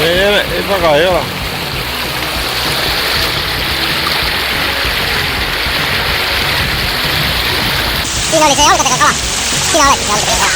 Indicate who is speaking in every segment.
Speaker 1: Ei taga ei ole.
Speaker 2: Siin oli see jalgadega kala. Sina oledki see jalgadega kala.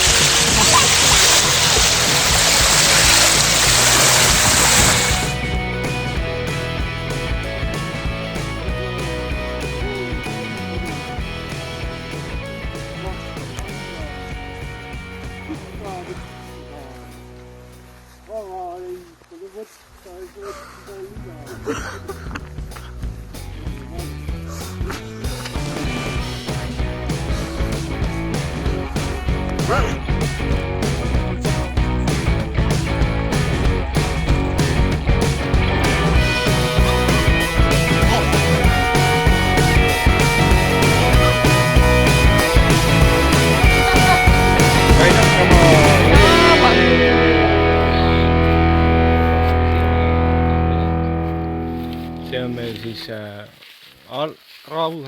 Speaker 1: See on meil siis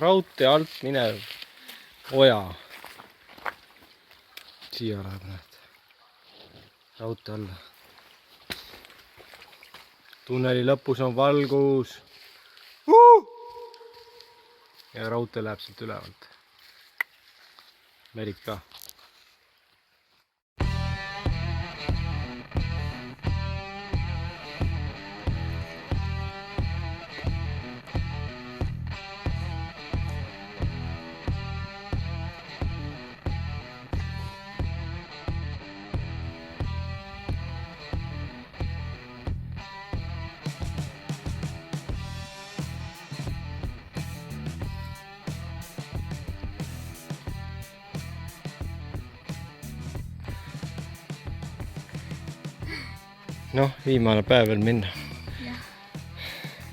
Speaker 1: raudtee alt minev oja. Siia läheb, näed. Raudtee alla. Tunneli lõpus on valgus. Ja raudtee läheb sealt ülevalt. Merid ka. Noh, viimane päev veel minna.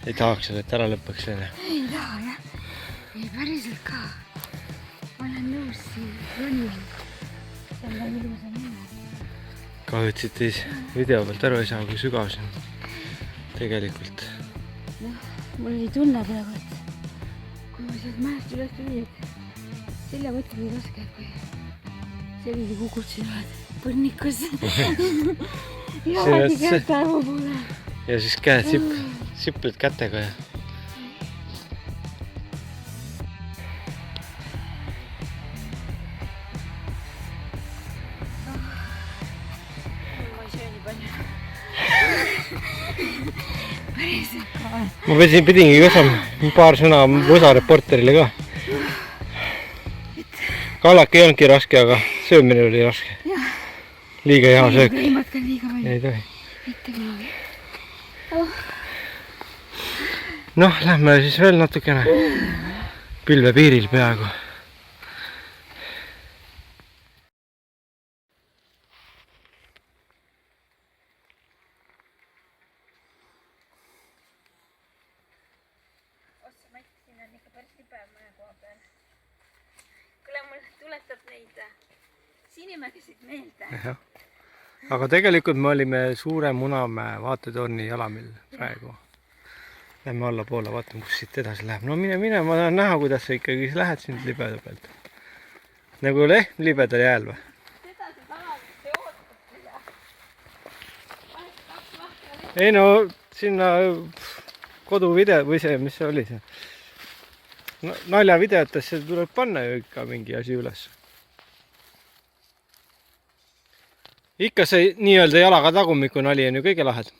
Speaker 1: Ei tahaks, et ära lõppeks selle.
Speaker 3: Ei taha, jah. Ei, päriselt ka. Ma olen nõus siin ronnil. Selle ilusa minna.
Speaker 1: Kahjuks siit video pealt aru ei saa, kui sügav see on. Tegelikult.
Speaker 3: Noh, mul oli tunne praegu, et kui ma sealt mäest üles tuli, et selja võtta oli raske, kui sellise kukutsevad põnnikus. Jalagi kätte arvu poole.
Speaker 1: Ja siis käed sipled kätega ja...
Speaker 3: Ma ei söö nii palju. Päriselt ka.
Speaker 1: Ma pidingi kasvama paar sõna Võsa reporterile ka. Kallak ei olnudki raske, aga söömine oli raske. Liiga hea söök.
Speaker 3: Ei matka liiga palju.
Speaker 1: Ei tohi.
Speaker 3: Mitte kunagi.
Speaker 1: Noh, lähme siis veel natukene. Pilve piiril peaaegu.
Speaker 3: Ossa Mati, siin on ikka päris libe mõne koha peal. Kuule, mul tuletab neid Sinimägesid meelde.
Speaker 1: Aga tegelikult me olime Suure Munamäe vaatetorni jalamil praegu. Lähme alla poole, vaatame, kus siit edasi läheb. No mine, ma tahan näha, kuidas sa ikkagi lähed siin libeda pealt. Nagu lehm libedal jääl või?
Speaker 3: Seda see tavaliselt ei ootab seda. Paned kaks vahte.
Speaker 1: Ei no, sinna koduvideo või see, mis see oli see? Naljavideotesse tuleb panna ju ikka mingi asi üles. Ikka see nii-öelda jalaga tagumiku nali on ju kõige lahedam.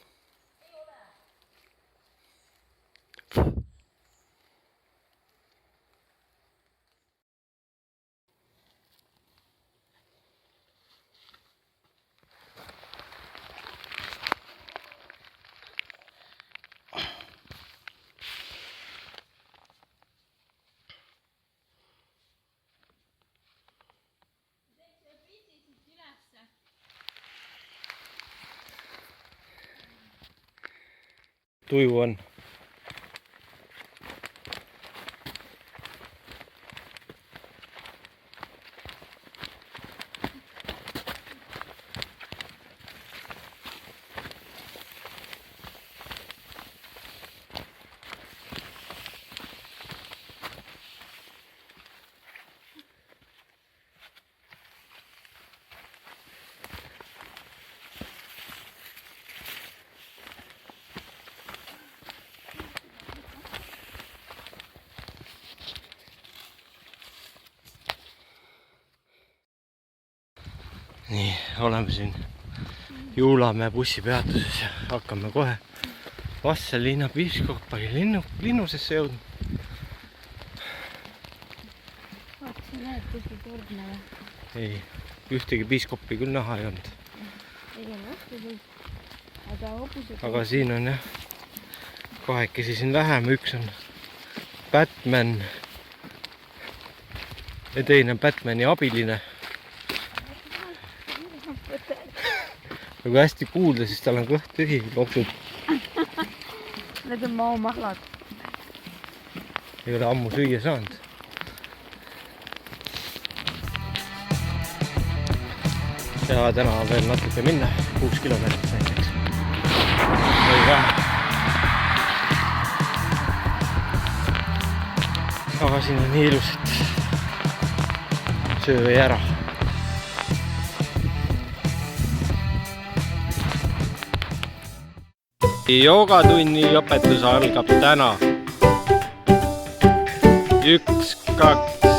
Speaker 1: Tuju on. nii, oleme siin Juulamäe bussipeatuses ja hakkame kohe Vastseliina piiskoppi linnusesse jõudma.
Speaker 3: Vaatasin näed, kuskil kordne või?
Speaker 1: Ei, ühtegi piiskoppi küll näha ei olnud.
Speaker 3: Ei ole vastuseid, aga hobused...
Speaker 1: Aga siin on jah, kahekesi siin läheme, üks on Batman ja teine on Batmani abiline. Ja kui hästi kuulda, siis tal on kõht tühi, loksud.
Speaker 3: Need on maomahlad.
Speaker 1: Ei ole ammu süüa saanud. Ja täna on veel natuke minna, 6 kilomeetrit näiteks. Või vähe. Aga siin on nii ilus, et söö või ära. Joogatunni õpetus algab täna. 1, 2,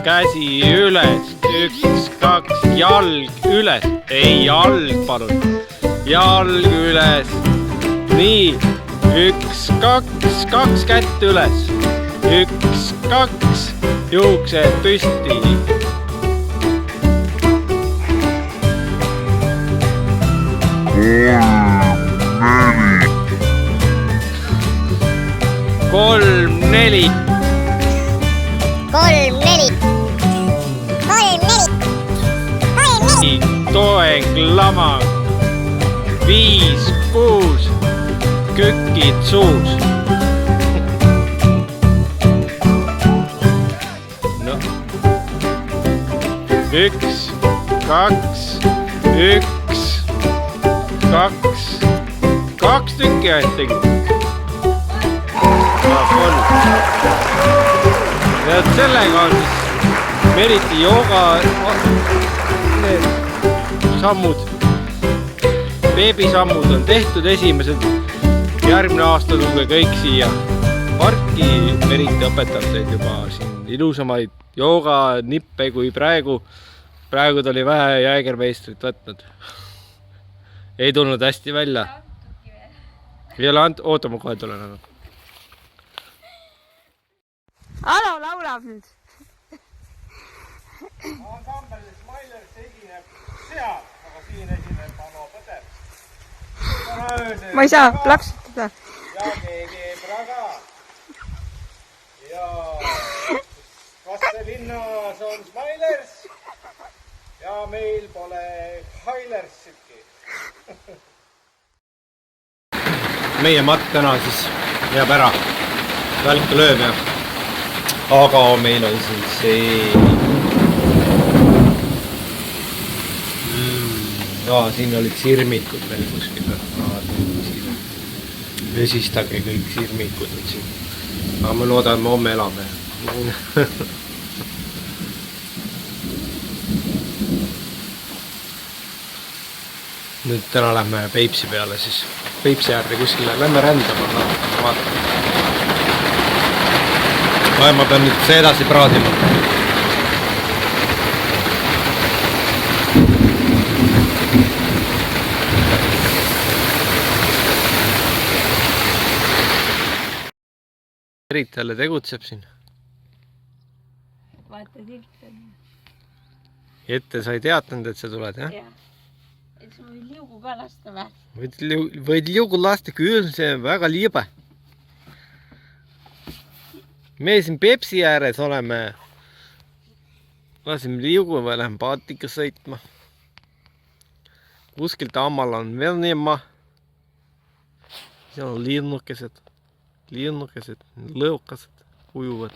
Speaker 1: käsi üles, 1, 2, jalg üles, ei jalg palun, jalg üles, nii, 1, 2, 2 kätt üles, 1, 2, juuksed püsti. Kolm, neli. Toeng, lama. 5, 6. Kükid suus. No. 1, 2, 1, 2. 2 tükki ainult tegid. Ja sellega on siis Meriti jooga need sammud, beebisammud on tehtud esimesed. Järgmine aasta tulge kõik siia parki. Meriti õpetab teid juba siin ilusamaid jooga nippe kui praegu. Praegu ta oli vähe jäägermeistrit võtnud. Ei tulnud hästi välja. Ei ole antud, oota ma kohe tulen aga.
Speaker 3: Alo laulab nüüd.
Speaker 1: Ansamblis Mailers esineb seal, aga siin esineb Alo Põder.
Speaker 3: Ma ei saa plaksutada.
Speaker 1: Ja keegi praga. Ja Vastseliinas on Mailers. Ja meil pole Hailersitki. Meie matt täna siis jääb ära. Välka lööb ja. Aga meil on siis see... siin olid sirmikud veel kuskil. Vesistage kõik sirmikud nüüd siin. Aga ma loodan, me homme elame. Nüüd täna lähme Peipsi peale siis. Peipsi äärde kuskile. Lähme rändama. Vaatame. Ma pean nüüd see edasi praadima. Merit jälle tegutseb siin.
Speaker 3: Vaata silta.
Speaker 1: Ette sa ei teatanud, et sa tuled, jah?
Speaker 3: Jah. Et sa võid liugu ka lasta või?
Speaker 1: Võid liugu lasta küll, see on väga liibe. Me siin Peipsi ääres oleme. Lasime liugu või lähme paatiga sõitma. Kuskil tammal on veel niema. Seal on linnukesed, lõukased, ujuvad.